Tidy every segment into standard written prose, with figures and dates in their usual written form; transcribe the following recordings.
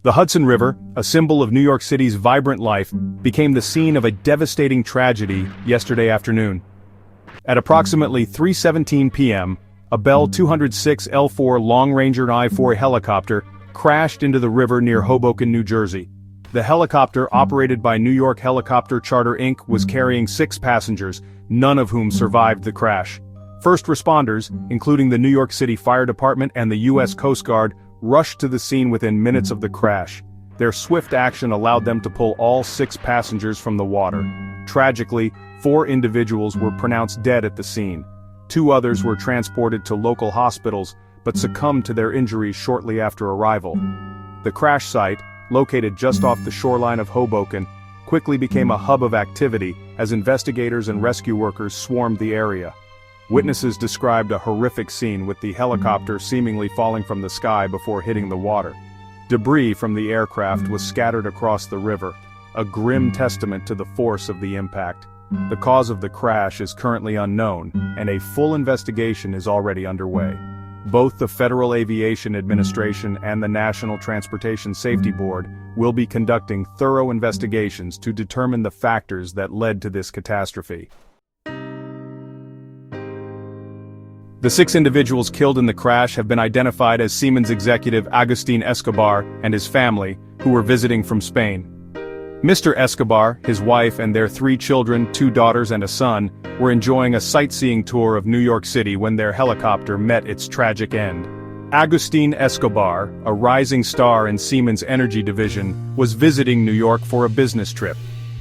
The Hudson River, a symbol of New York City's vibrant life, became the scene of a devastating tragedy yesterday afternoon. At approximately 3:17 p.m., a Bell 206L4 Long Ranger I-4 helicopter crashed into the river near Hoboken, New Jersey. The helicopter, operated by New York Helicopter Charter Inc., was carrying 6 passengers, none of whom survived the crash. First responders, including the New York City Fire Department and the U.S. Coast Guard, rushed to the scene within minutes of the crash. Their swift action allowed them to pull all 6 passengers from the water. Tragically, 4 individuals were pronounced dead at the scene. 2 others were transported to local hospitals, but succumbed to their injuries shortly after arrival. The crash site, located just off the shoreline of Hoboken, quickly became a hub of activity as investigators and rescue workers swarmed the area. Witnesses described a horrific scene with the helicopter seemingly falling from the sky before hitting the water. Debris from the aircraft was scattered across the river, a grim testament to the force of the impact. The cause of the crash is currently unknown, and a full investigation is already underway. Both the Federal Aviation Administration and the National Transportation Safety Board will be conducting thorough investigations to determine the factors that led to this catastrophe. The 6 individuals killed in the crash have been identified as Siemens executive Agustin Escobar and his family, who were visiting from Spain. Mr. Escobar, his wife and their 3 children, 2 daughters and a son, were enjoying a sightseeing tour of New York City when their helicopter met its tragic end. Agustin Escobar, a rising star in Siemens' energy division, was visiting New York for a business trip.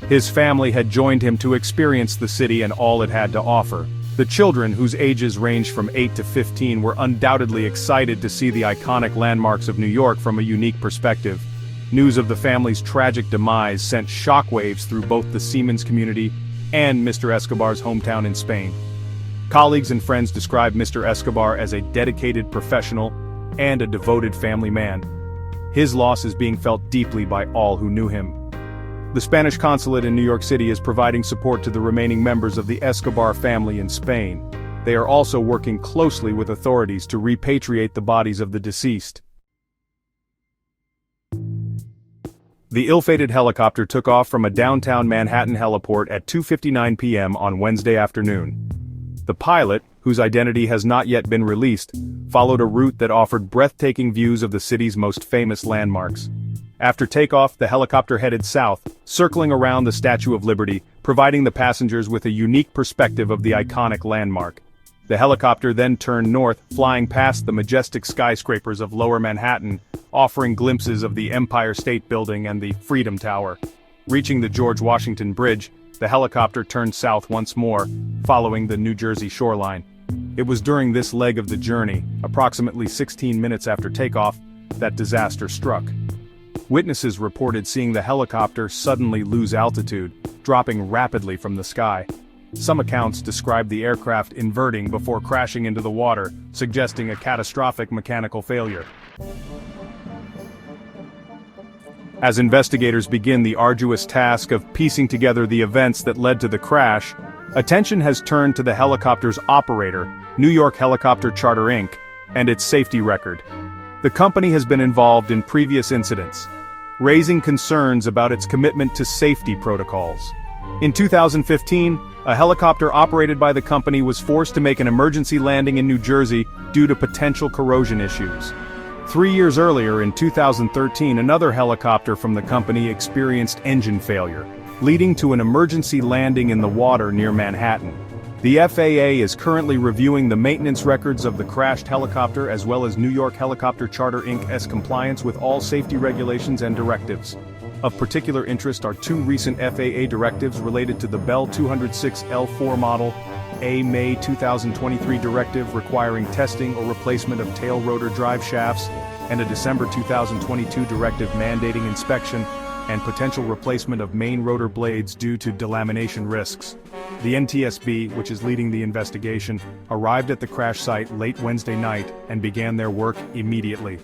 His family had joined him to experience the city and all it had to offer. The children, whose ages ranged from 8 to 15, were undoubtedly excited to see the iconic landmarks of New York from a unique perspective. News of the family's tragic demise sent shockwaves through both the Siemens community and Mr. Escobar's hometown in Spain. Colleagues and friends described Mr. Escobar as a dedicated professional and a devoted family man. His loss is being felt deeply by all who knew him. The Spanish consulate in New York City is providing support to the remaining members of the Escobar family in Spain. They are also working closely with authorities to repatriate the bodies of the deceased. The ill-fated helicopter took off from a downtown Manhattan heliport at 2:59 p.m. on Wednesday afternoon. The pilot, whose identity has not yet been released, followed a route that offered breathtaking views of the city's most famous landmarks. After takeoff, the helicopter headed south, circling around the Statue of Liberty, providing the passengers with a unique perspective of the iconic landmark. The helicopter then turned north, flying past the majestic skyscrapers of Lower Manhattan, offering glimpses of the Empire State Building and the Freedom Tower. Reaching the George Washington Bridge, the helicopter turned south once more, following the New Jersey shoreline. It was during this leg of the journey, approximately 16 minutes after takeoff, that disaster struck. Witnesses reported seeing the helicopter suddenly lose altitude, dropping rapidly from the sky. Some accounts described the aircraft inverting before crashing into the water, suggesting a catastrophic mechanical failure. As investigators begin the arduous task of piecing together the events that led to the crash, attention has turned to the helicopter's operator, New York Helicopter Charter Inc., and its safety record. The company has been involved in previous incidents, raising concerns about its commitment to safety protocols. In 2015, a helicopter operated by the company was forced to make an emergency landing in New Jersey due to potential corrosion issues. 3 years earlier, in 2013, another helicopter from the company experienced engine failure, leading to an emergency landing in the water near Manhattan. The FAA is currently reviewing the maintenance records of the crashed helicopter as well as New York Helicopter Charter Inc.'s compliance with all safety regulations and directives. Of particular interest are 2 recent FAA directives related to the Bell 206L4 model, a May 2023 directive requiring testing or replacement of tail rotor drive shafts, and a December 2022 directive mandating inspection, and potential replacement of main rotor blades due to delamination risks. The NTSB, which is leading the investigation, arrived at the crash site late Wednesday night and began their work immediately.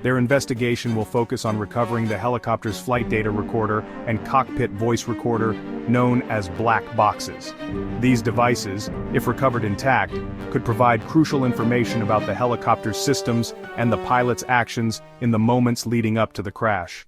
Their investigation will focus on recovering the helicopter's flight data recorder and cockpit voice recorder, known as black boxes. These devices, if recovered intact, could provide crucial information about the helicopter's systems and the pilot's actions in the moments leading up to the crash.